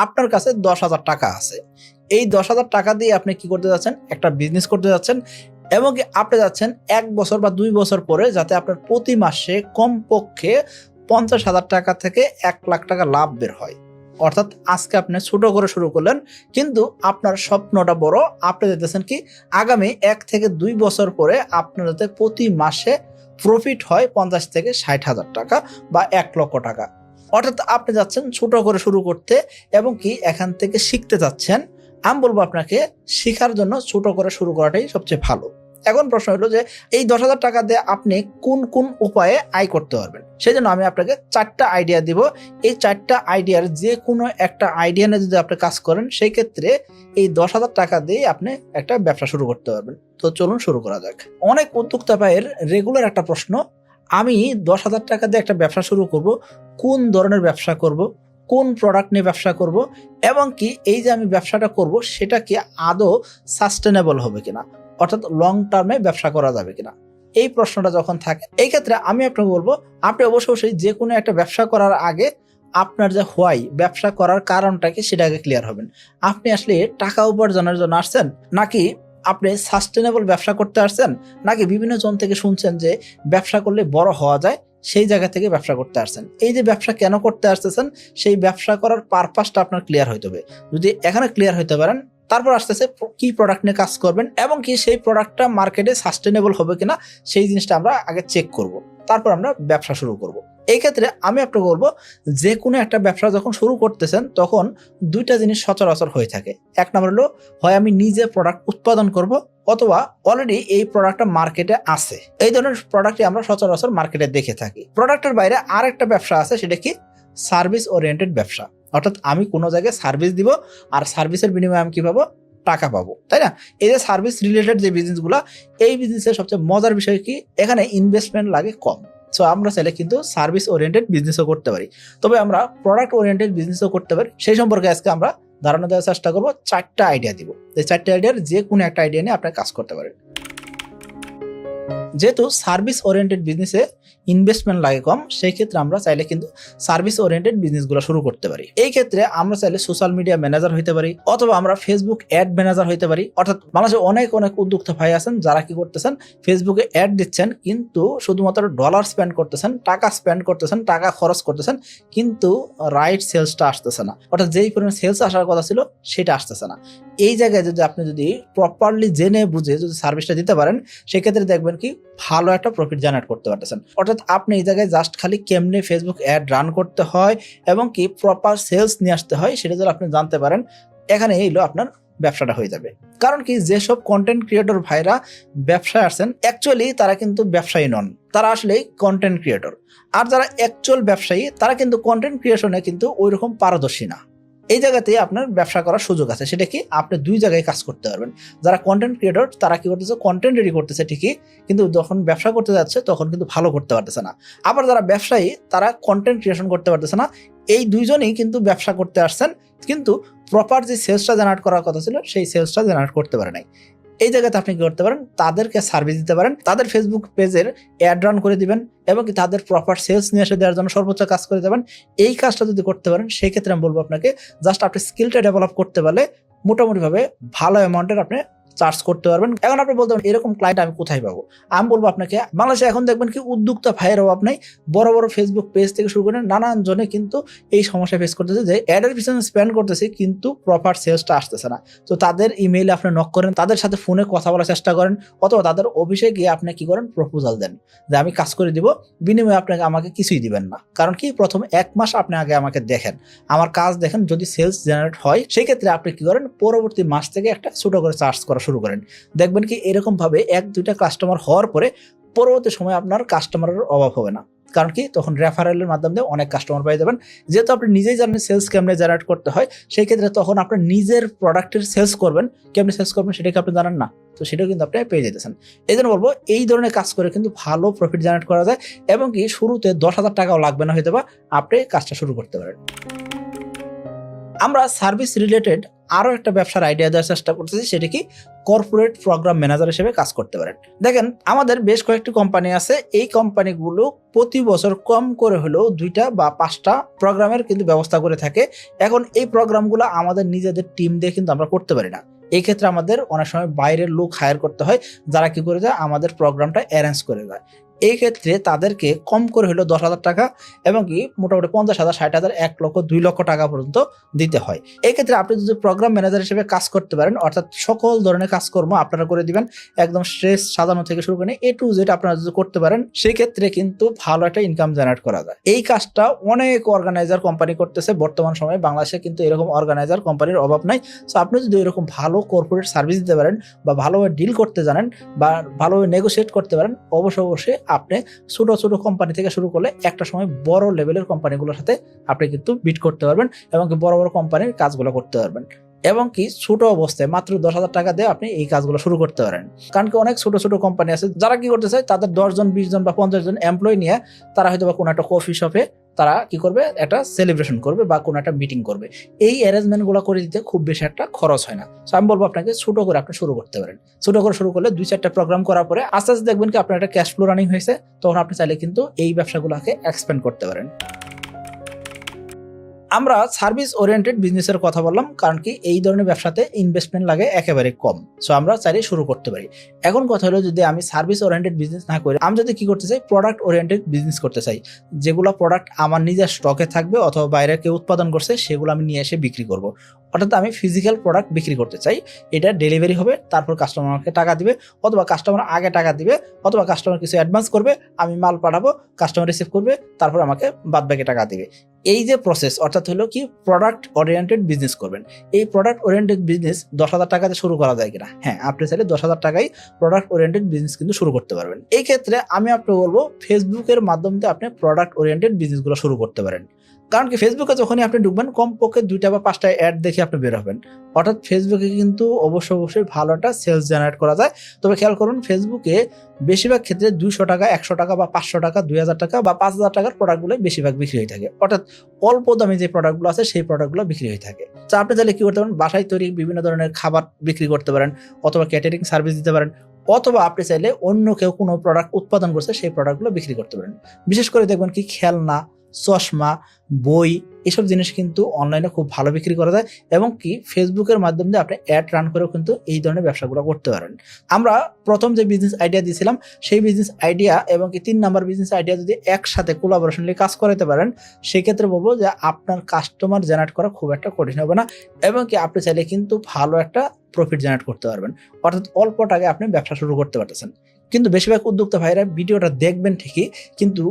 আপনার কাছে 10,000 টাকা আছে। এই 10,000 টাকা দিয়ে আপনি কি করতে যাচ্ছেন? একটা বিজনেস করতে যাচ্ছেন এবং কি আপনি যাচ্ছেন 1 বছর বা 2 বছর পরে যাতে আপনার প্রতি মাসে কমপক্ষে 50,000 টাকা থেকে 1 লাখ টাকা লাভ বের হয়। অর্থাৎ আজকে আপনি ছোট করে শুরু করলেন, কিন্তু আপনার স্বপ্নটা বড়। আপনি চাইতেছেন কি আগামী 1 থেকে 2 বছর পরে আপনার যাতে প্রতি মাসে প্রফিট হয় 50 থেকে 60,000 টাকা বা 1 লক্ষ টাকা। অর্থাৎ আপনি যাচ্ছেন ছোট করে শুরু করতে এবং কি এখান থেকে শিখতে যাচ্ছেন। আমি বলবো আপনাকে শেখার জন্য ছোট করে শুরু করাটাই সবচেয়ে ভালো। এখন প্রশ্ন হলো যে এই 10,000 টাকা দিয়ে আপনি কোন কোন উপায়ে আয় করতে পারবেন। সেজন্য আমি আপনাকে 4টা আইডিয়া দিব। এই 4টা আইডিয়ার যে কোনো একটা আইডিয়া নিয়ে যদি আপনি কাজ করেন, সেই ক্ষেত্রে এই 10,000 টাকা দিয়ে আপনি একটা ব্যবসা শুরু করতে পারবেন। তো চলুন শুরু করা যাক। অনেক উদ্যোক্তা ভাইয়ের রেগুলার একটা প্রশ্ন, আমি 10,000 টাকা দিয়ে একটা ব্যবসা শুরু করব, কোন ধরনের ব্যবসা করব, কোন প্রোডাক্ট নিয়ে ব্যবসা করব এবং কি এই যে আমি ব্যবসাটা করব সেটা কি আদৌ সাস্টেনেবল হবে কিনা, অর্থাৎ লং টার্মে ব্যবসা করা যাবে কিনা। এই প্রশ্নটা যখন থাকে, এই ক্ষেত্রে আমি আপনাকে বলবো আপনি অবশ্যই যে কোনো একটা ব্যবসা করার আগে আপনার যে হোয়াই, ব্যবসা করার কারণটা কি সেটা আগে ক্লিয়ার হবেন। আপনি আসলে টাকা উপার্জনের জন্য আসছেন, নাকি আপনি সাস্টেনেবল ব্যবসা করতে আসছেন, নাকি বিভিন্ন জন থেকে শুনছেন যে ব্যবসা করলে বড় হওয়া যায়, সেই জায়গা থেকে ব্যবসা করতে আসছেন। এই যে ব্যবসা কেন করতে আসতেছেন, সেই ব্যবসা করার পারপাসটা আপনার ক্লিয়ার হইতে হবে। যদি এখানে ক্লিয়ার হইতে পারেন, তারপর আসতেছে কি প্রোডাক্ট নিয়ে কাজ করবেন এবং কি সেই প্রোডাক্টটা মার্কেটে সাস্টেনেবল হবে কিনা, সেই জিনিসটা আমরা আগে চেক করব। তারপর আমরা ব্যবসা শুরু করব। এই ক্ষেত্রে আমি আপনাকে বলবো, যে কোনো একটা ব্যবসা যখন শুরু করতেছেন তখন 2টা জিনিস সচরাচর হয়ে থাকে। এক নম্বর হলো, হয় আমি নিজে প্রোডাক্ট উৎপাদন করব, অথবা অলরেডি এই প্রোডাক্টটা মার্কেটে আছে। এই ধরনের প্রোডাক্টই আমরা সচরাচর মার্কেটে দেখে থাকি। প্রোডাক্টের বাইরে আরেকটা ব্যবসা আছে, সেটা কি সার্ভিস ওরিয়েন্টেড ব্যবসা। অর্থাৎ আমি কোনো জায়গায় সার্ভিস দিব আর সার্ভিসের বিনিময়ে আমি কি পাবো? টাকা পাবো, তাই না? এই যে সার্ভিস রিলেটেড যে বিজনেসগুলো, এই বিজনেসের সবচেয়ে মজার বিষয় কি, এখানে ইনভেস্টমেন্ট লাগে কম। সো আমরা চাইলে কিন্তু সার্ভিস ওরিয়েন্টেড বিজনেসও করতে পারি, তবে আমরা প্রোডাক্ট ওরিয়েন্টেড বিজনেসও করতে পারি। সেই সম্পর্কে আজকে আমরা ধারণা দেওয়ার চেষ্টা করবো। 4টা আইডিয়া দিব, এই 4টা আইডিয়ার যে কোনো একটা আইডিয়া নিয়ে আপনি কাজ করতে পারেন। যেহেতু সার্ভিস ওরিয়েন্টেড বিজনেসে ইনভেস্টমেন্ট লাগে কম, সেই ক্ষেত্রে আমরা চাইলে কিন্তু সার্ভিস ওরিয়েন্টেড বিজনেসগুলো শুরু করতে পারি। এই ক্ষেত্রে আমরা চাইলে সোশ্যাল মিডিয়া ম্যানেজার হইতে পারি, অথবা আমরা ফেসবুক অ্যাড ম্যানেজার হইতে পারি। অর্থাৎ বাংলাদেশে অনেক উদ্যোক্তা ভাই আছেন যারা কি করতেছেন, ফেসবুকে অ্যাড দিচ্ছেন, কিন্তু শুধুমাত্র ডলার স্পেন্ড করতেছেন, টাকা স্পেন্ড করতেছেন, টাকা খরচ করতেছেন, কিন্তু রাইট সেলসটা আসতেছে না। অর্থাৎ যেই পরিমাণ সেলস আসার কথা ছিল সেটা আসতেছে না। এই জায়গায় যদি আপনি প্রপারলি জেনে বুঝে যদি সার্ভিসটা দিতে পারেন, সেক্ষেত্রে দেখবেন কি ভালো একটা প্রফিট জেনারেট করতে পারতেছেন। অর্থাৎ আপনি এই জায়গায় জাস্ট খালি কেমনে ফেসবুক অ্যাড রান করতে হয় এবং কি প্রপার সেলস নিয়ে আসতে হয় সেটা যদি আপনি জানতে পারেন, এখানে এইলো আপনার ব্যবসাটা হয়ে যাবে। কারণ কি, যেসব কন্টেন্ট ক্রিয়েটর ভাইরা ব্যবসায় আসছেন, অ্যাকচুয়ালি তারা কিন্তু ব্যবসায়ী নন, তারা আসলে কন্টেন্ট ক্রিয়েটর। আর যারা অ্যাকচুয়াল ব্যবসায়ী, তারা কিন্তু কন্টেন্ট ক্রিয়েশনে কিন্তু ওই রকম পারদর্শী না। এই জায়গাতে আপনার ব্যবসা করার সুযোগ আছে। সেটা কি, আপনি 2 জায়গায় কাজ করতে পারবেন। যারা কন্টেন্ট ক্রিয়েটর তারা কি করতেছে, কন্টেন্ট রেডি করতেছে ঠিকই, কিন্তু যখন ব্যবসা করতে যাচ্ছে তখন কিন্তু ভালো করতে পারতেছে না। আবার যারা ব্যবসায়ী তারা কন্টেন্ট ক্রিয়েশন করতে পারতেছে না। এই দুইজনেই কিন্তু ব্যবসা করতে আসছেন, কিন্তু প্রপার যে সেলসটা জেনারেট করার কথা ছিল সেই সেলসটা জেনারেট করতে পারে নাই। এই জায়গাতে আপনি কি করতে পারেন, তাদেরকে সার্ভিস দিতে পারেন, তাদের ফেসবুক পেজের অ্যাড রান করে দিবেন এবং কি তাদের প্রপার সেলস নিয়ে এসে দেওয়ার জন্য সর্বোচ্চ কাজ করে দেবেন। এই কাজটা যদি করতে পারেন, সেই ক্ষেত্রে আমি বলবো আপনাকে, জাস্ট আপনি স্কিলটা ডেভেলপ করতে পারলে মোটামুটিভাবে ভালো অ্যামাউন্টের আপনি চার্জ করতে পারবেন। এখন আপনি বলতে পারেন এরকম ক্লায়েন্ট আমি কোথায় পাবো? আমি বলবো আপনাকে, বাংলাদেশে এখন দেখবেন কি উদ্যোক্তা ভাইয়ের অভাব নাই। বড় বড় ফেসবুক পেজ থেকে শুরু করে নানান জনে কিন্তু এই সমস্যা ফেস করতেছে যে অ্যাডের পিছনে স্পেন্ড করতেছে কিন্তু প্রপার সেলসটা আসতেছে না। তো তাদের ইমেইলে আপনি নক করেন, তাদের সাথে ফোনে কথা বলার চেষ্টা করেন, অথবা তাদের অফিসে গিয়ে আপনি কি করেন, প্রপোজাল দেন যে আমি কাজ করে দিব, বিনিময়ে আপনাকে আমাকে কিছুই দিবেন না। কারণ কি, প্রথম 1 মাস আপনি আগে আমাকে দেখেন, আমার কাজ দেখেন, যদি সেলস জেনারেট হয় সেই ক্ষেত্রে আপনি কি করেন, পরবর্তী মাস থেকে একটা ছোট করে চার্জ করা শুরু করেন। দেখবেন কি এরকম ভাবে 1-2টা কাস্টমার হওয়ার পরে পরবর্তী সময় আপনার কাস্টমারের অভাব হবে না। কারণ কি, তখন রেফারেলের মাধ্যমে অনেক কাস্টমার পেয়ে যাবেন। যেহেতু আপনি নিজেই জানেন সেলস কেমনে জেনারেট করতে হয়, সেই ক্ষেত্রে তখন আপনার নিজের প্রোডাক্টের সেলস করবেন, কেমনে সেলস করবেন সেটাকে আপনি জানেন না, তো সেটাও কিন্তু আপনি পেয়ে যেতেছেন। এই জন্য বলবো, এই ধরনের কাজ করে কিন্তু ভালো প্রফিট জেনারেট করা যায় এবং কি শুরুতে 10,000 টাকাও লাগবে না, হয়তো বা আপনি কাজটা শুরু করতে পারেন। আমরা সার্ভিস রিলেটেড আরো একটা ব্যবসার আইডিয়া দেওয়ার চেষ্টা করতেছি, সেটা কি কর্পোরেট প্রোগ্রাম ম্যানেজার হিসেবে কাজ করতে পারেন। দেখেন আমাদের বেশ কয়েকটি কোম্পানি আছে, এই কোম্পানিগুলো প্রতি বছর কম করে হলেও 2টা বা 5টা প্রোগ্রামের কিন্তু ব্যবস্থা করে থাকে। এখন এই প্রোগ্রামগুলো আমাদের নিজেদের টিম দিয়ে কিন্তু আমরা করতে পারি না। এই ক্ষেত্রে আমাদের অনেক সময় বাইরের লোক হায়ার করতে হয়, যারা কি করে যায় আমাদের প্রোগ্রামটা অ্যারেঞ্জ করে দেয়। এই ক্ষেত্রে তাদেরকে কম করে হলো 10,000 টাকা এবং কি মোটামুটি 50,000, 60,000, 1 লক্ষ, 2 লক্ষ টাকা পর্যন্ত দিতে হয়। এই ক্ষেত্রে আপনি যদি প্রোগ্রাম ম্যানেজার হিসেবে কাজ করতে পারেন, অর্থাৎ সকল ধরনের কাজকর্ম আপনারা করে দিবেন, একদম স্ট্রেস সাজানো থেকে শুরু করে A to Z আপনারা যদি করতে পারেন, সেই ক্ষেত্রে কিন্তু ভালো একটা ইনকাম জেনারেট করা যায়। এই কাজটা অনেক অর্গানাইজার কোম্পানি করতেছে বর্তমান সময়ে। বাংলাদেশে কিন্তু এরকম অর্গানাইজার কোম্পানির অভাব নাই। সো আপনি যদি এরকম ভালো কর্পোরেট সার্ভিস দিতে পারেন বা ভালোভাবে ডিল করতে জানেন বা ভালোভাবে নেগোশিয়েট করতে পারেন, অবশ্যই আপনি ছোট ছোট কোম্পানি থেকে শুরু করলে একটা সময় বড় লেভেলের কোম্পানিগুলোর সাথে আপনি কিন্তু বিট করতে পারবেন এবং বড় বড় কোম্পানির কাজগুলো করতে পারবেন। এবং কি ছোট অবস্থায় মাত্র 10,000 টাকা দিয়ে আপনি এই কাজগুলো শুরু করতে পারেন। কারণ কি অনেক ছোট ছোট কোম্পানি আছে যারা কি করতে চায়, তাদের 10 জন 20 জন বা 50 জন এমপ্লয়ি নিয়ে তারা হয়তো বা কোনো একটা কফি শপে তারা কি করবে, একটা সেলিব্রেশন করবে বা কোনো একটা মিটিং করবে। এই অ্যারেঞ্জমেন্ট গুলো করে দিতে খুব বেশি একটা খরচ হয় না। সো আমি বলবো আপনাকে ছোট করে আপনি শুরু করতে পারেন। ছোট করে শুরু করলে 2-4টা প্রোগ্রাম করার পরে আস্তে আস্তে দেখবেন কি আপনার একটা ক্যাশ ফ্লো রানিং হয়েছে, তখন আপনি চাইলে কিন্তু এই ব্যবসাগুলোকে এক্সপ্যান্ড করতে পারেন। আমরা সার্ভিস ওরিয়েন্টেড বিজনেসের কথা বললাম, কারণ কি এই ধরনের ব্যবসাতে ইনভেস্টমেন্ট লাগে একেবারে কম। সো আমরা চাইলে শুরু করতে পারি। এখন কথা হলো, যদি আমি সার্ভিস ওরিয়েন্টেড বিজনেস না করি, আমি যদি কি করতে চাই, প্রোডাক্ট ওরিয়েন্টেড বিজনেস করতে চাই, যেগুলো প্রোডাক্ট আমার নিজের স্টকে থাকবে অথবা বাইরে কেউ উৎপাদন করছে সেগুলো আমি নিয়ে এসে বিক্রি করব। অর্থাৎ আমি ফিজিক্যাল প্রোডাক্ট বিক্রি করতে চাই, এটা ডেলিভারি হবে, তারপর কাস্টমারকে টাকা দিবে, অথবা কাস্টমার আগে টাকা দিবে, অথবা কাস্টমার কিছু অ্যাডভান্স করবে, আমি মাল পাঠাবো, কাস্টমার রিসিভ করবে, তারপর আমাকে বাদ বাকি টাকা দিবে। এই যে প্রসেস, অর্থাৎ হলো কি প্রোডাক্ট ওরিয়েন্টেড বিজনেস করবেন। এই প্রোডাক্ট ওরিয়েন্টেড বিজনেস 10,000 টাকাতে শুরু করা যায় কিনা? হ্যাঁ, আপনি চাইলে 10,000 টাকায় প্রোডাক্ট ওরিয়েন্টেড বিজনেস কিন্তু শুরু করতে পারবেন। এই ক্ষেত্রে আমি আপনাকে বলবো, ফেসবুকের মাধ্যমে আপনি প্রোডাক্ট ওরিয়েন্টেড বিজনেসগুলো শুরু করতে পারেন। কারণ কি ফেসবুকে যখনই আপনি ঢুকবেন, কমপক্ষে 2টা বা 5টা অ্যাড দেখে আপনি বের হবেন। অর্থাৎ ফেসবুকে কিন্তু অবশ্যই ভালো একটা সেলস জেনারেট করা যায়। তবে খেয়াল করুন, ফেসবুকে বেশিরভাগ ক্ষেত্রে 200 টাকা, 100 টাকা বা 500 টাকা, 2,000 টাকা বা 5,000 টাকার প্রোডাক্টগুলো বেশিরভাগ বিক্রি হয়ে থাকে। অর্থাৎ অল্প দামে যে প্রোডাক্টগুলো আছে সেই প্রোডাক্টগুলো বিক্রি হয়ে থাকে। তো আপনি চাইলে কি করতে পারেন, বাসায় তৈরি বিভিন্ন ধরনের খাবার বিক্রি করতে পারেন, অথবা ক্যাটারিং সার্ভিস দিতে পারেন, অথবা আপনি চাইলে অন্য কেউ কোনো প্রোডাক্ট উৎপাদন করছে সেই প্রোডাক্টগুলো বিক্রি করতে পারেন। বিশেষ করে দেখবেন কি খেলনা, চশমা, বই, এসব জিনিস কিন্তু অনলাইনে খুব ভালো বিক্রি করা যায় এবং কি ফেসবুকের মাধ্যমে আপনি অ্যাড রান করেও কিন্তু এই ধরনের ব্যবসাগুলো করতে পারেন। আমরা প্রথম যে বিজনেস আইডিয়া দিয়েছিলাম, সেই বিজনেস আইডিয়া এবং কি 3 নাম্বার বিজনেস আইডিয়া যদি একসাথে কোলাবোরেশনলি কাজ করাতে পারেন, সেক্ষেত্রে বলবো যে আপনার কাস্টমার জেনারেট করা খুব একটা কঠিন হবে না এবং কি আপনি চাইলে কিন্তু ভালো একটা প্রফিট জেনারেট করতে পারবেন। অর্থাৎ অল্প টাকায় আপনি ব্যবসা শুরু করতে পারতেছেন। কিন্তু বেশিরভাগ উদ্যোক্তা ভাইরা ভিডিওটা দেখবেন ঠিকই, কিন্তু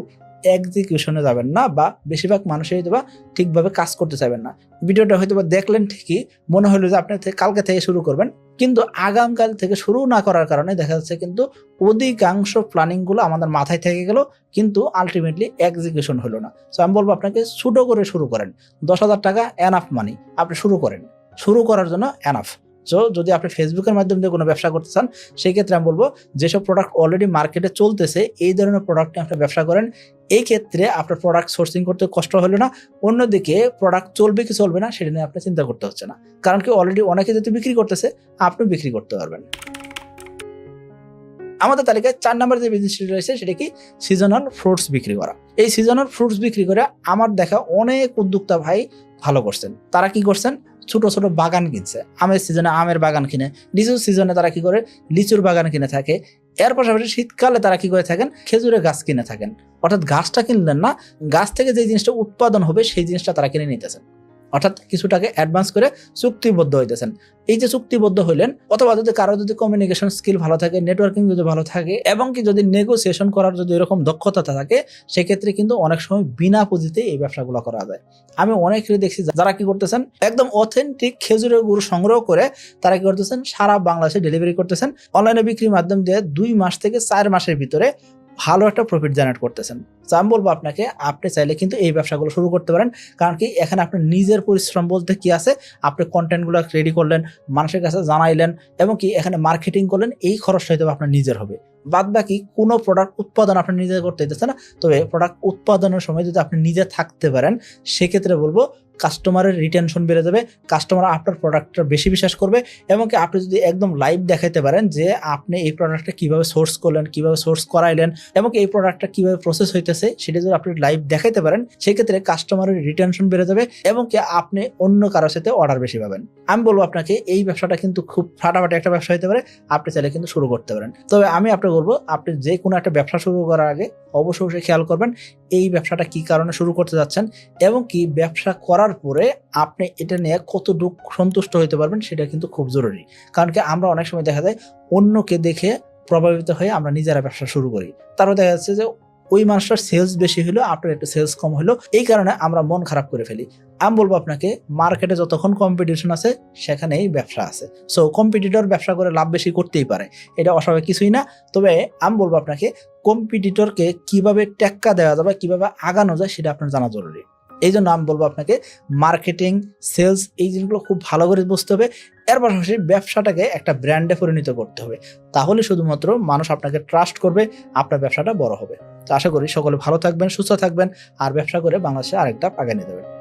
এক্সিকিউশনে যাবেন না, বা বেশিরভাগ মানুষই হয়তো বা ঠিকভাবে কাজ করতে চাইবেন না। ভিডিওটা হয়তো বা দেখলেন ঠিকই, মনে হলো যে আপনি কালকে থেকে শুরু করবেন, কিন্তু আগামকাল থেকে শুরু না করার কারণে দেখা যাচ্ছে কিন্তু অধিকাংশ প্ল্যানিং গুলো আমাদের মাথায় থেকে গেল, কিন্তু আলটিমেটলি এক্সিকিউশন হলো না। সো আমি বলবো আপনাকে ছোট করে শুরু করেন। 10,000 টাকা এনাফ মানি, আপনি শুরু করেন, শুরু করার জন্য এনাফ। সো যদি আপনি ফেসবুকের মাধ্যমে কোনো ব্যবসা করতে চান, সেই ক্ষেত্রে আমি বলবো যেসব প্রোডাক্ট অলরেডি মার্কেটে চলতেছে এই ধরনের প্রোডাক্ট নিয়ে আপনি ব্যবসা করেন। এই ক্ষেত্রে আপনার প্রোডাক্ট সোর্সিং করতে কষ্ট হলো না, অন্যদিকে প্রোডাক্ট চলবে কি চলবে না সেটা নিয়ে আপনি চিন্তা করতে হচ্ছে না, কারণ কি অলরেডি অনেকে যদি বিক্রি করতেছে, আপনি বিক্রি করতে পারবেন। আমাদের তালিকায় 4 নাম্বার যে বিজনেসটি রয়েছে সেটা কি সিজনাল ফ্রুটস বিক্রি করা। এই সিজনাল ফ্রুটস বিক্রি করে আমার দেখা অনেক উদ্যোক্তা ভাই ভালো করছেন। তারা কি করছেন, ছোট ছোট বাগান কিনছে, আমের সিজনে আমের বাগান কিনে, লিচুর সিজনে তারা কি করে লিচুর বাগান কিনে থাকে, এর পাশাপাশি শীতকালে তারা কি করে থাকেন, খেজুরের গাছ কিনে থাকেন। অর্থাৎ গাছটা কিনলেন না, গাছ থেকে যে জিনিসটা উৎপাদন হবে সেই জিনিসটা তারা কিনে নিতেছেন। অর্থাৎ কিছু টাকা অ্যাডভান্স করে চুক্তিবদ্ধ হইতেছেন। এই যে চুক্তিবদ্ধ হইলেন, অথবা যদি কারো যদি কমিউনিকেশন স্কিল ভালো থাকে, নেটওয়ার্কিং যদি ভালো থাকে এবং কি যদি নেগোসিয়েশন করার যদি এরকম দক্ষতা থাকে, সেক্ষেত্রে কিন্তু অনেক সময় বিনা পুঁজিতে এই ব্যবসাগুলো করা যায়। আমি অনেকেরই দেখছি যারা কি করতেছেন, একদম অথেন্টিক খেজুরের গুড় সংগ্রহ করে তারা কি করতেছেন, সারা বাংলাদেশে ডেলিভারি করতেছেন। অনলাইনে বিক্রির মাধ্যম দিয়ে 2 মাস থেকে 4 মাসের ভিতরে ভালো একটা প্রফিট জেনারেট করতেছেন। তো আমি বলবো আপনাকে, আপনি চাইলে কিন্তু এই ব্যবসাগুলো শুরু করতে পারেন। কারণ কি এখানে আপনার নিজের পরিশ্রম বলতে কি আছে, আপনি কন্টেন্টগুলো রেডি করলেন, মানুষের কাছে জানাইলেন এবং কি এখানে মার্কেটিং করলেন, এই খরচটা হয়তো আপনার নিজের হবে। বাদ বাকি কোনো প্রোডাক্ট উৎপাদন আপনি নিজে করতে দিতেছে না। তবে প্রোডাক্ট উৎপাদনের সময় যদি আপনি নিজে থাকতে পারেন, সেক্ষেত্রে বলবো কাস্টমারের রিটেনশন বেড়ে যাবে, কাস্টমার আপনার প্রোডাক্টটা বেশি বিশ্বাস করবে। এবং কি আপনি যদি একদম লাইভ দেখাইতে পারেন যে আপনি এই প্রোডাক্টটা কিভাবে সোর্স করলেন, কিভাবে সোর্স করাইলেন এবং এই প্রোডাক্টটা কিভাবে প্রসেস হইতেছে সেটা যদি আপনি লাইভ দেখাইতে পারেন, সেক্ষেত্রে কাস্টমারের রিটেনশন বেড়ে যাবে এবং কি আপনি অন্য কারোর সাথে অর্ডার বেশি পাবেন। আমি বলবো আপনাকে এই ব্যবসাটা কিন্তু খুব ফাটাফাটি একটা ব্যবসা হতে পারে, আপনি চাইলে কিন্তু শুরু করতে পারেন। তবে আমি আপনাকে বলবো আপনি যে কোনো একটা ব্যবসা শুরু করার আগে অবশ্যই খেয়াল করবেন এই ব্যবসাটা কি কারণে শুরু করতে যাচ্ছেন এবং কি ব্যবসা করার পরে আপনি এটা নিয়ে কতটুকু সন্তুষ্ট হতে পারবেন, সেটা কিন্তু খুব জরুরি। কারণ কি আমরা অনেক সময় দেখা যায় অন্যকে দেখে প্রভাবিত হয়ে আমরা নিজেরা ব্যবসা শুরু করি, তারপর দেখা যাচ্ছে যে ওই মানুষটার সেলস বেশি হলো, আপনার একটু সেলস কম হলো, এই কারণে আমরা মন খারাপ করে ফেলি। আমি বলবো আপনাকে মার্কেটে যতক্ষণ কম্পিটিশন আছে সেখানেই ব্যবসা আছে। সো কম্পিটিটর ব্যবসা করে লাভ বেশি করতেই পারে, এটা অস্বাভাবিক কিছুই না। তবে আমি বলবো আপনাকে কম্পিটিটরকে কিভাবে টেক্কা দেওয়া যাবে, কিভাবে আগানো যায় সেটা আপনার জানা জরুরি। এই জন্য আমি বলবো আপনাকে মার্কেটিং, সেলস এই জিনিসগুলো খুব ভালো করে বুঝতে হবে। এর পাশাপাশি ব্যবসাটাকে একটা ব্র্যান্ডে পরিণত করতে হবে, তাহলে শুধুমাত্র মানুষ আপনাকে ট্রাস্ট করবে, আপনার ব্যবসাটা বড় হবে। তো আশা করি সকলে ভালো থাকবেন, সুস্থ থাকবেন আর ব্যবসা করে বাংলাদেশে আরেকটা আগায় নিয়ে যাবেন।